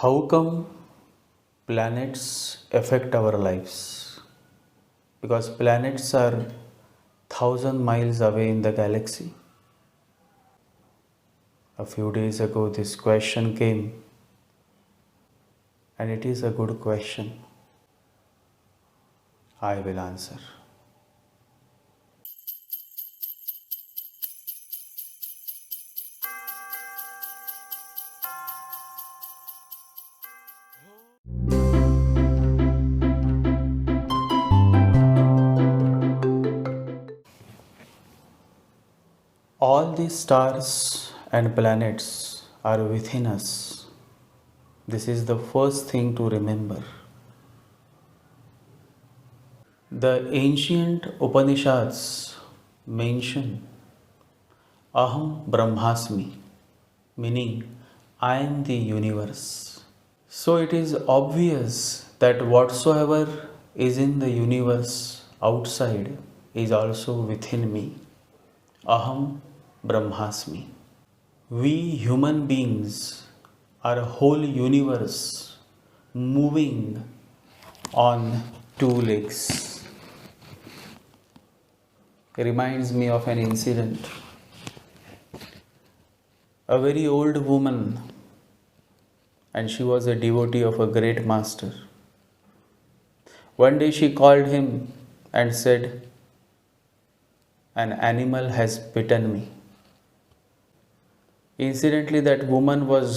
How come planets affect our lives? Because planets are 1,000 miles away in the galaxy. A few days ago, this question came, and it is a good question. I will answer. All the stars and planets are within us. This is the first thing to remember. The ancient Upanishads mention Aham Brahmasmi, meaning I am the universe. So it is obvious that whatsoever is in the universe outside is also within me. Aham Brahmasmi. We human beings are a whole universe moving on two legs. Reminds me of an incident. A very old woman, and she was a devotee of a great master. One day she called him and said, "An animal has bitten me." Incidentally, that woman was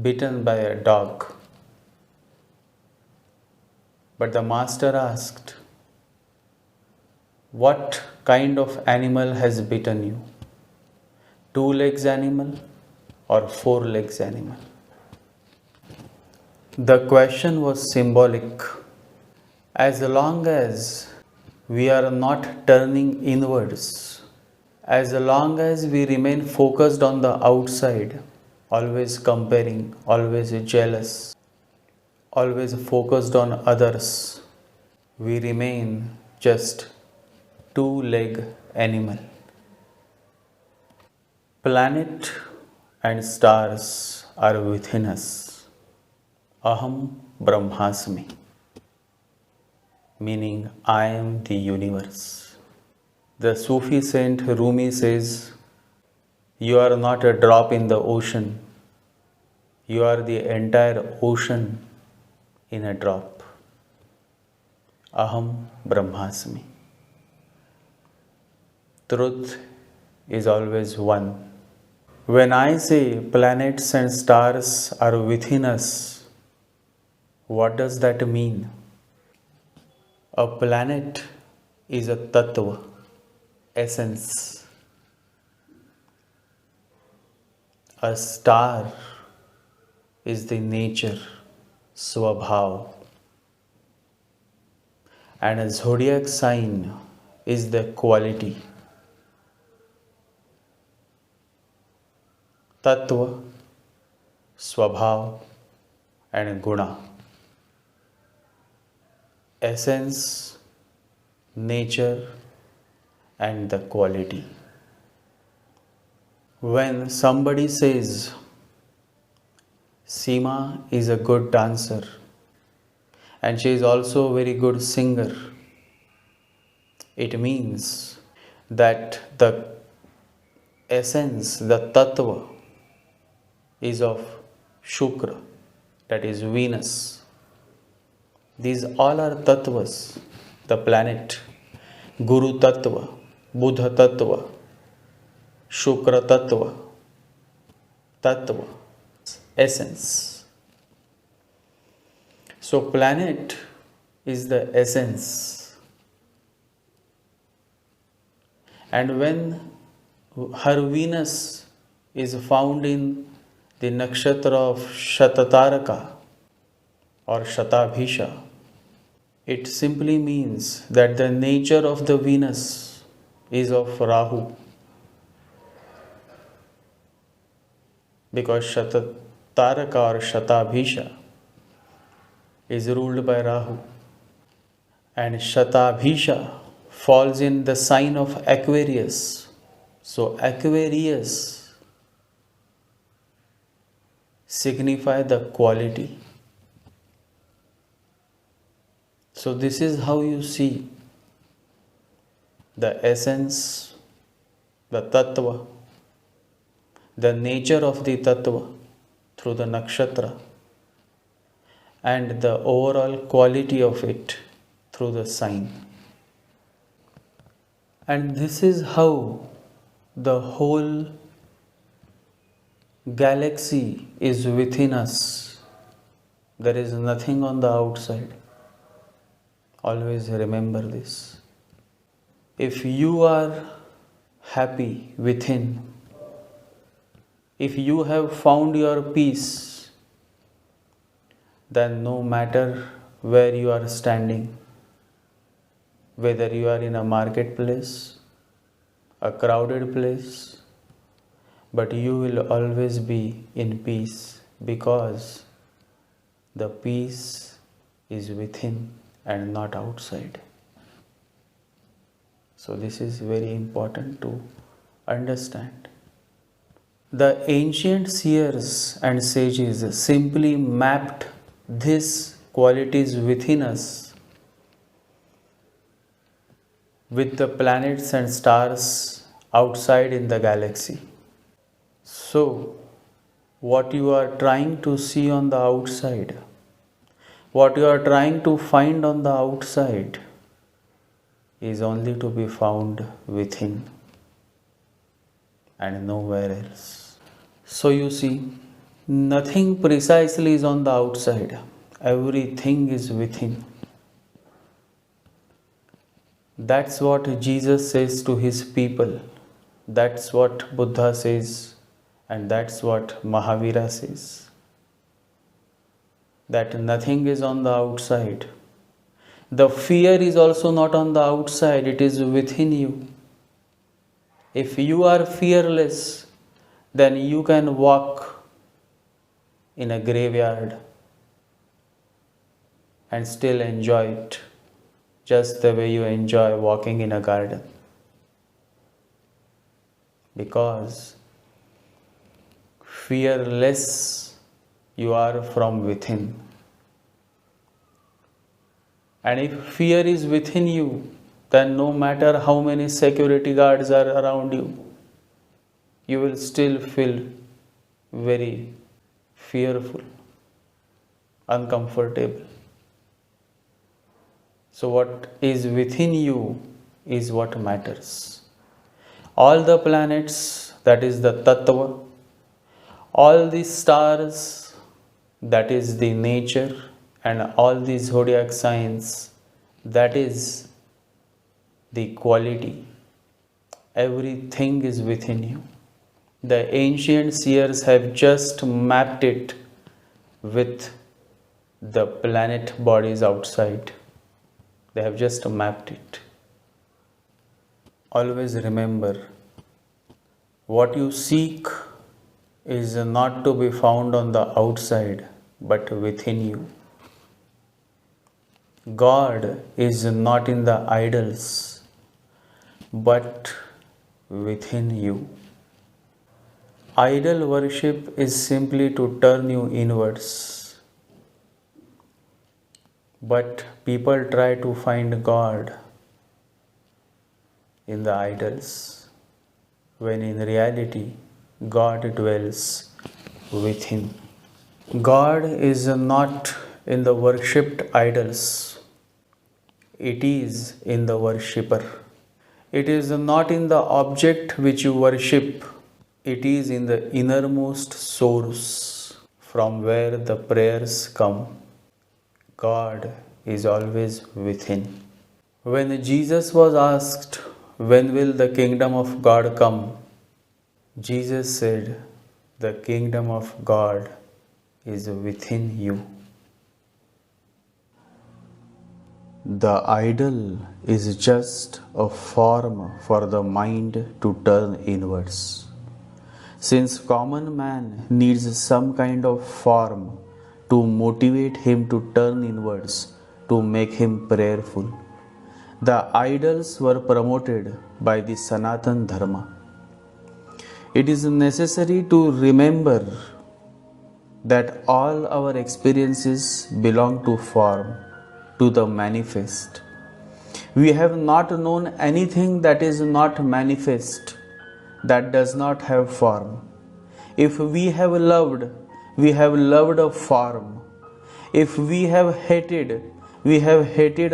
bitten by a dog. But the master asked, "What kind of animal has bitten you? 2 legs animal or 4 legs animal?" The question was symbolic. As long as we are not turning inwards, as long as we remain focused on the outside, always comparing, always jealous, always focused on others, we remain just 2 leg animal. Planet and stars are within us. Aham Brahmasmi, meaning I am the universe. The Sufi saint Rumi says, "You are not a drop in the ocean, you are the entire ocean in a drop." Aham Brahmasmi. Truth is always one. When I say planets and stars are within us, what does that mean? A planet is a tattva, essence. A star is the nature, swabhav. And a zodiac sign is the quality. Tattva, swabhav, and guna. Essence, nature, and the quality. When somebody says, "Seema is a good dancer and she is also a very good singer," it means that the essence, the tattva, is of Shukra, that is Venus. These all are tattvas, the planet, Guru tattva, Buddha tattva, Shukra tattva, tattva, essence. So planet is the essence. And when her Venus is found in the nakshatra of Shatataraka or Shatabhisha, it simply means that the nature of the Venus is of Rahu. Because Shatataraka or Shatabhisha is ruled by Rahu. And Shatabhisha falls in the sign of Aquarius. So Aquarius signify the quality. So this is how you see the essence, the tattva, the nature of the tattva through the nakshatra, and the overall quality of it through the sign. And this is how the whole galaxy is within us. There is nothing on the outside. Always remember this. If you are happy within, if you have found your peace, then no matter where you are standing, whether you are in a marketplace, a crowded place, but you will always be in peace, because the peace is within and not outside. So this is very important to understand. The ancient seers and sages simply mapped these qualities within us with the planets and stars outside in the galaxy. So, what you are trying to see on the outside, what you are trying to find on the outside, is only to be found within and nowhere else. So you see, nothing precisely is on the outside, everything is within. That's what Jesus says to his people, that's what Buddha says, and that's what Mahavira says. That nothing is on the outside. The fear is also not on the outside, it is within you. If you are fearless, then you can walk in a graveyard and still enjoy it, just the way you enjoy walking in a garden. Because fearless you are from within. And if fear is within you, then no matter how many security guards are around you, you will still feel very fearful, uncomfortable. So what is within you is what matters. All the planets, that is the tattva, all the stars, that is the nature, and all the zodiac signs, that is the quality. Everything is within you. The ancient seers have just mapped it with the planet bodies outside. They have just mapped it. Always remember, what you seek is not to be found on the outside, but within you. God is not in the idols, but within you. Idol worship is simply to turn you inwards. But people try to find God in the idols, when in reality, God dwells within. God is not in the worshipped idols, it is in the worshipper. It is not in the object which you worship, it is in the innermost source from where the prayers come. God is always within. When Jesus was asked, when will the kingdom of God come? Jesus said, the kingdom of God is within you. The idol is just a form for the mind to turn inwards. Since common man needs some kind of form to motivate him to turn inwards, to make him prayerful, the idols were promoted by the Sanatan Dharma. It is necessary to remember that all our experiences belong to form, to the manifest. We have not known anything that is not manifest, that does not have form. If we have loved a form. If we have hated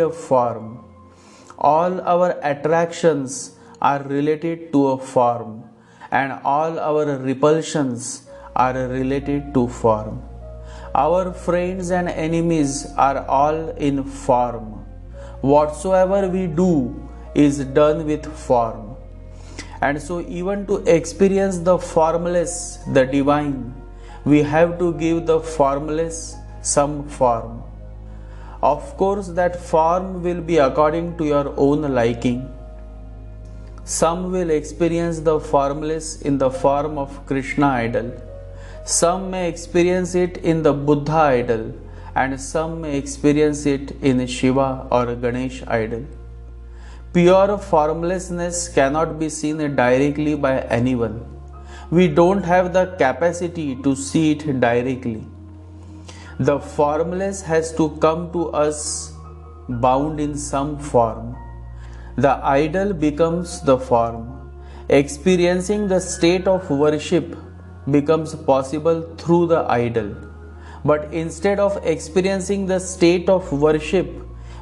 a form. All our attractions are related to a form, and all our repulsions are related to form. Our friends and enemies are all in form. Whatsoever we do is done with form. And so, even to experience the formless, the divine, we have to give the formless some form. Of course, that form will be according to your own liking. Some will experience the formless in the form of Krishna idol. Some may experience it in the Buddha idol, and some may experience it in Shiva or Ganesh idol. Pure formlessness cannot be seen directly by anyone. We don't have the capacity to see it directly. The formless has to come to us bound in some form. The idol becomes the form. Experiencing the state of worship becomes possible through the idol. But instead of experiencing the state of worship,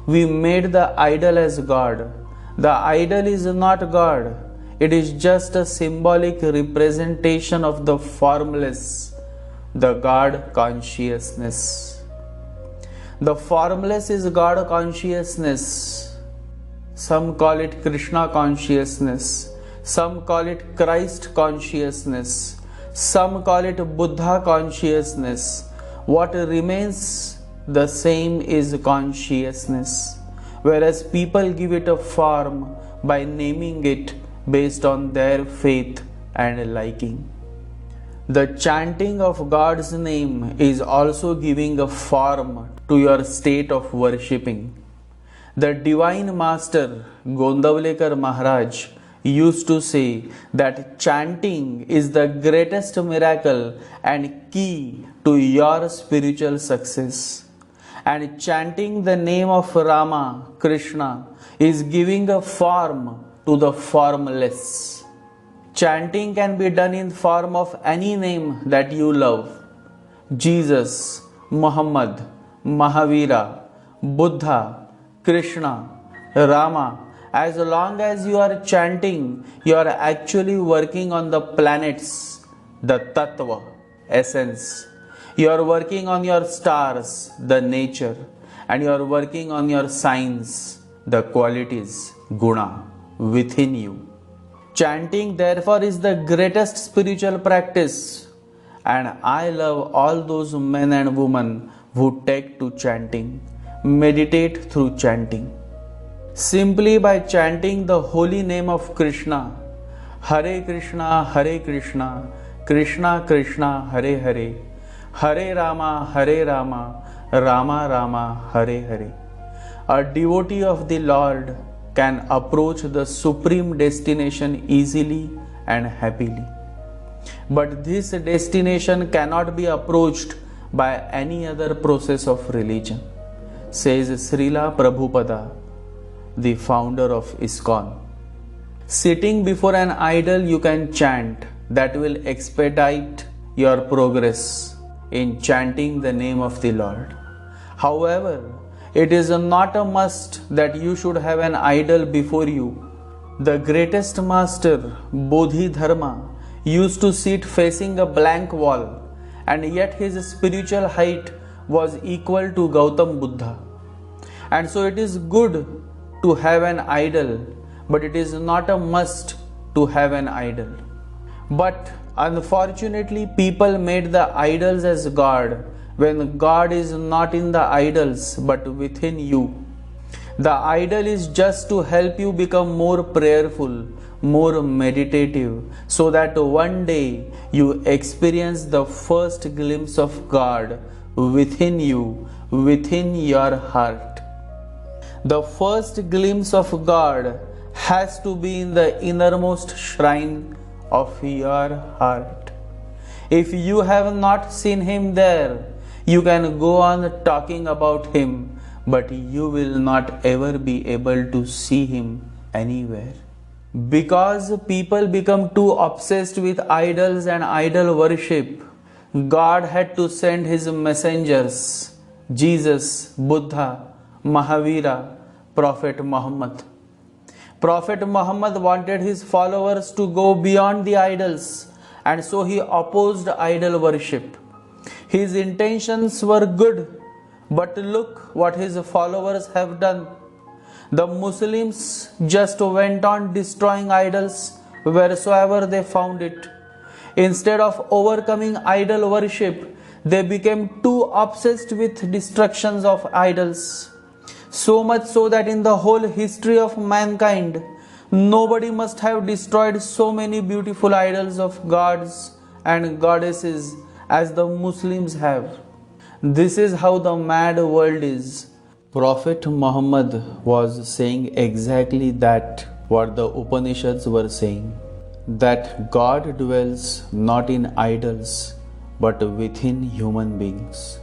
we made the idol as God. The idol is not God. It is just a symbolic representation of the formless, the God consciousness. The formless is God consciousness. Some call it Krishna consciousness. Some call it Christ consciousness. Some call it Buddha consciousness. What remains the same is consciousness, whereas people give it a form by naming it based on their faith and liking. The chanting of God's name is also giving a form to your state of worshipping. The Divine Master Gondavlekar Maharaj used to say that chanting is the greatest miracle and key to your spiritual success. And chanting the name of Rama, Krishna, is giving a form to the formless. Chanting can be done in form of any name that you love. Jesus, Muhammad, Mahavira, Buddha, Krishna, Rama. As long as you are chanting, you are actually working on the planets, the Tattva, essence. You are working on your stars, the nature, and you are working on your signs, the qualities, guna, within you. Chanting, therefore, is the greatest spiritual practice, and I love all those men and women who take to chanting, meditate through chanting. Simply by chanting the holy name of Krishna, Hare Krishna, Hare Krishna, Krishna Krishna, Hare Hare, Hare Rama, Hare Rama, Rama Rama, Hare Hare. A devotee of the Lord can approach the supreme destination easily and happily. But this destination cannot be approached by any other process of religion, says Srila Prabhupada, the founder of ISKCON. Sitting before an idol, you can chant. That will expedite your progress in chanting the name of the Lord. However, it is not a must that you should have an idol before you. The greatest master, Bodhidharma, used to sit facing a blank wall, and yet his spiritual height was equal to Gautam Buddha. And so it is good to have an idol, but it is not a must to have an idol. But unfortunately, people made the idols as God, when God is not in the idols but within you. The idol is just to help you become more prayerful, more meditative, so that one day you experience the first glimpse of God within you, within your heart. The first glimpse of God has to be in the innermost shrine of your heart. If you have not seen him there, you can go on talking about him, but you will not ever be able to see him anywhere. Because people become too obsessed with idols and idol worship, God had to send his messengers, Jesus, Buddha, Mahavira, Prophet Muhammad. Prophet Muhammad wanted his followers to go beyond the idols, and so he opposed idol worship. His intentions were good, but look what his followers have done. The Muslims just went on destroying idols wheresoever they found it. Instead of overcoming idol worship, they became too obsessed with destructions of idols. So much so that in the whole history of mankind, nobody must have destroyed so many beautiful idols of gods and goddesses as the Muslims have. This is how the mad world is. Prophet Muhammad was saying exactly that what the Upanishads were saying, that God dwells not in idols but within human beings.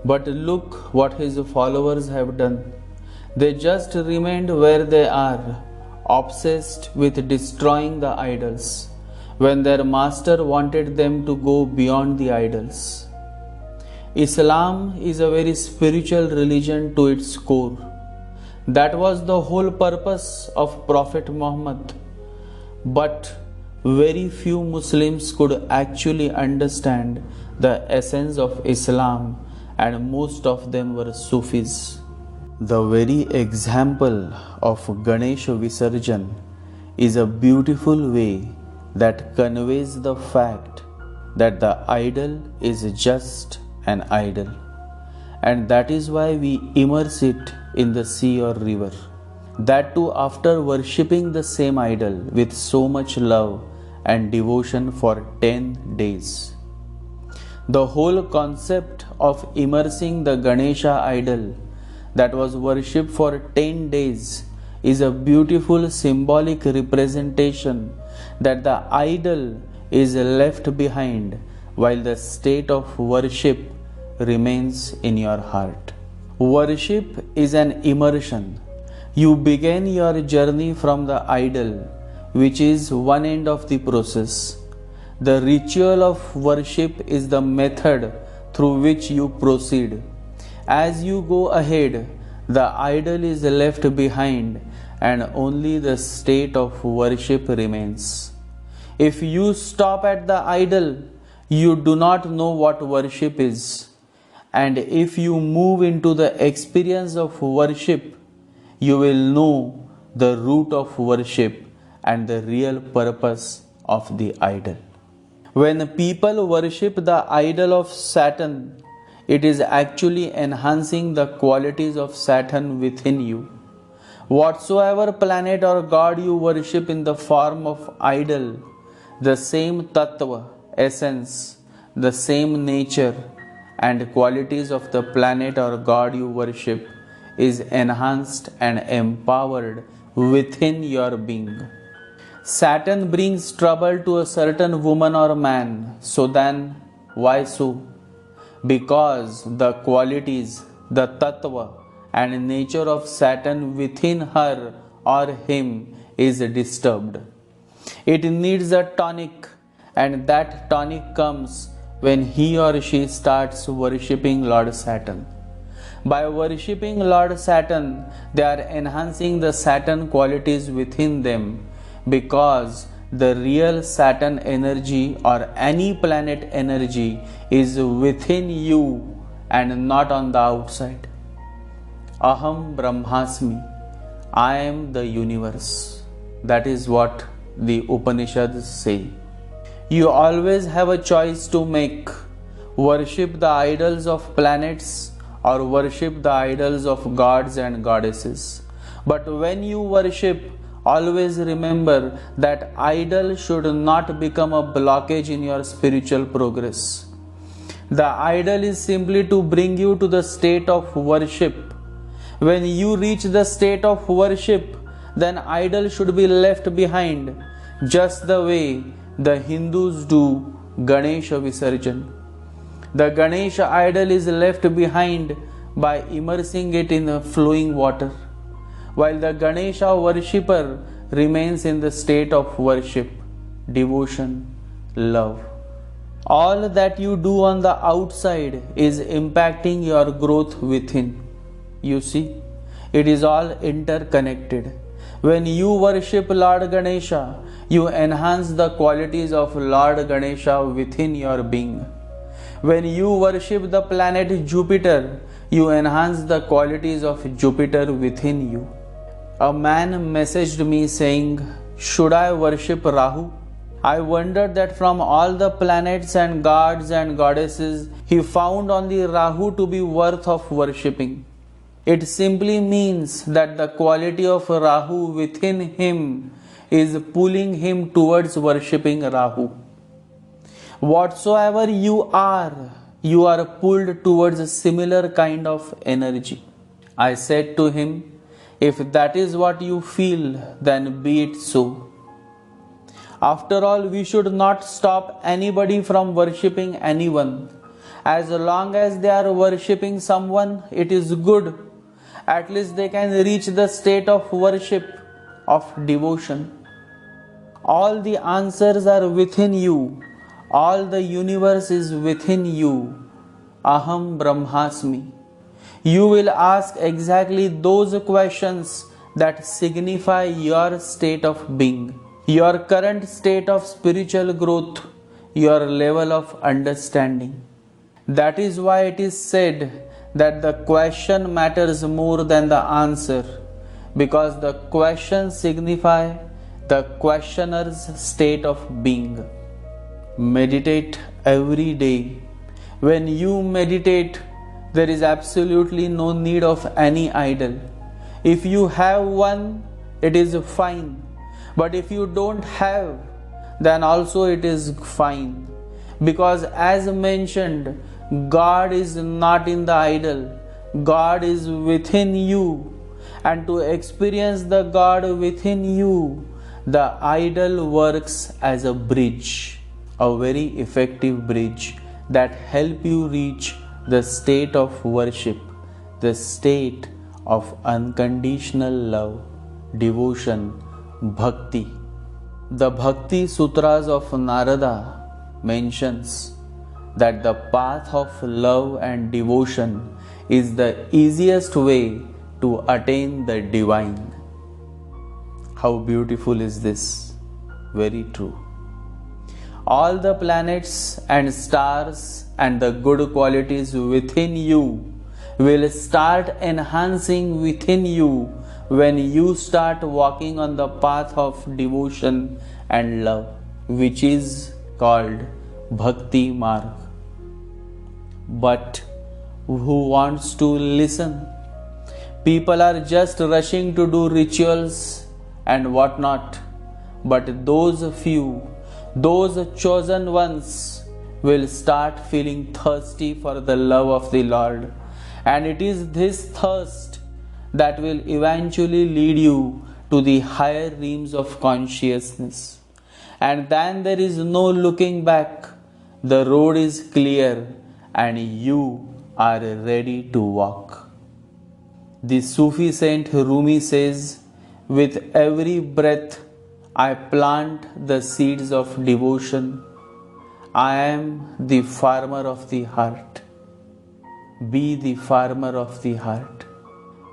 But look what his followers have done. They just remained where they are, obsessed with destroying the idols, when their master wanted them to go beyond the idols. Islam is a very spiritual religion to its core. That was the whole purpose of Prophet Muhammad. But very few Muslims could actually understand the essence of Islam, and most of them were Sufis. The very example of Ganesh Visarjan is a beautiful way that conveys the fact that the idol is just an idol, and that is why we immerse it in the sea or river. That too after worshipping the same idol with so much love and devotion for 10 days. The whole concept of immersing the Ganesha idol that was worshipped for 10 days is a beautiful symbolic representation that the idol is left behind while the state of worship remains in your heart. Worship is an immersion. You begin your journey from the idol, which is one end of the process. The ritual of worship is the method through which you proceed. As you go ahead, the idol is left behind and only the state of worship remains. If you stop at the idol, you do not know what worship is. And if you move into the experience of worship, you will know the root of worship and the real purpose of the idol. When people worship the idol of Saturn, it is actually enhancing the qualities of Saturn within you. Whatsoever planet or god you worship in the form of idol, the same tattva, essence, the same nature and qualities of the planet or god you worship is enhanced and empowered within your being. Saturn brings trouble to a certain woman or man, so then why so? Because the qualities, the tattva and nature of Saturn within her or him is disturbed. It needs a tonic, and that tonic comes when he or she starts worshipping Lord Saturn. By worshipping Lord Saturn, they are enhancing the Saturn qualities within them, because the real Saturn energy or any planet energy is within you and not on the outside. Aham Brahmasmi, I am the universe. That is what the Upanishads say. You always have a choice to make: worship the idols of planets or worship the idols of gods and goddesses. But when you worship, always remember that idol should not become a blockage in your spiritual progress. The idol is simply to bring you to the state of worship. When you reach the state of worship, then idol should be left behind, just the way the Hindus do Ganesha Visarjan. The Ganesha idol is left behind by immersing it in flowing water, while the Ganesha worshipper remains in the state of worship, devotion, love. All that you do on the outside is impacting your growth within. You see, it is all interconnected. When you worship Lord Ganesha, you enhance the qualities of Lord Ganesha within your being. When you worship the planet Jupiter, you enhance the qualities of Jupiter within you. A man messaged me saying, "Should I worship Rahu?" I wondered that from all the planets and gods and goddesses, he found only Rahu to be worth of worshipping. It simply means that the quality of Rahu within him is pulling him towards worshipping Rahu. Whatsoever you are pulled towards a similar kind of energy. I said to him, if that is what you feel, then be it so. After all, we should not stop anybody from worshipping anyone. As long as they are worshipping someone, it is good. At least they can reach the state of worship, of devotion. All the answers are within you. All the universe is within you. Aham Brahmasmi. You will ask exactly those questions that signify your state of being, your current state of spiritual growth, your level of understanding. That is why it is said that the question matters more than the answer, because the questions signify the questioner's state of being. Meditate every day. When you meditate, there is absolutely no need of any idol. If you have one, it is fine. But if you don't have, then also it is fine. Because as mentioned, God is not in the idol. God is within you. And to experience the God within you, the idol works as a bridge, a very effective bridge that help you reach the state of worship, the state of unconditional love, devotion, bhakti. The Bhakti Sutras of Narada mentions that the path of love and devotion is the easiest way to attain the divine. How beautiful is this? Very true. All the planets and stars and the good qualities within you will start enhancing within you when you start walking on the path of devotion and love, which is called Bhakti Marg. But who wants to listen? People are just rushing to do rituals and whatnot, but those few, those chosen ones will start feeling thirsty for the love of the Lord. And it is this thirst that will eventually lead you to the higher realms of consciousness. And then there is no looking back. The road is clear and you are ready to walk. The Sufi saint Rumi says, with every breath I plant the seeds of devotion. I am the farmer of the heart. Be the farmer of the heart.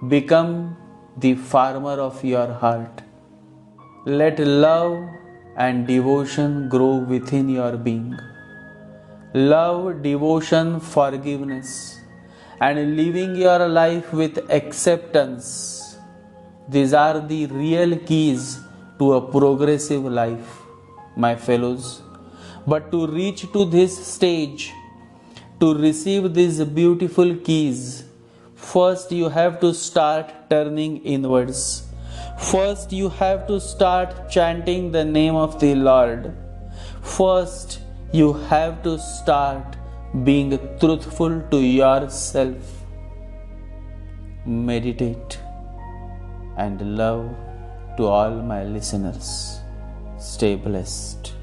Become the farmer of your heart. Let love and devotion grow within your being. Love, devotion, forgiveness, and living your life with acceptance. These are the real keys to a progressive life, my fellows. But to reach to this stage, to receive these beautiful keys, first you have to start turning inwards. First you have to start chanting the name of the Lord. First you have to start being truthful to yourself. Meditate and love to all my listeners. Stay blessed.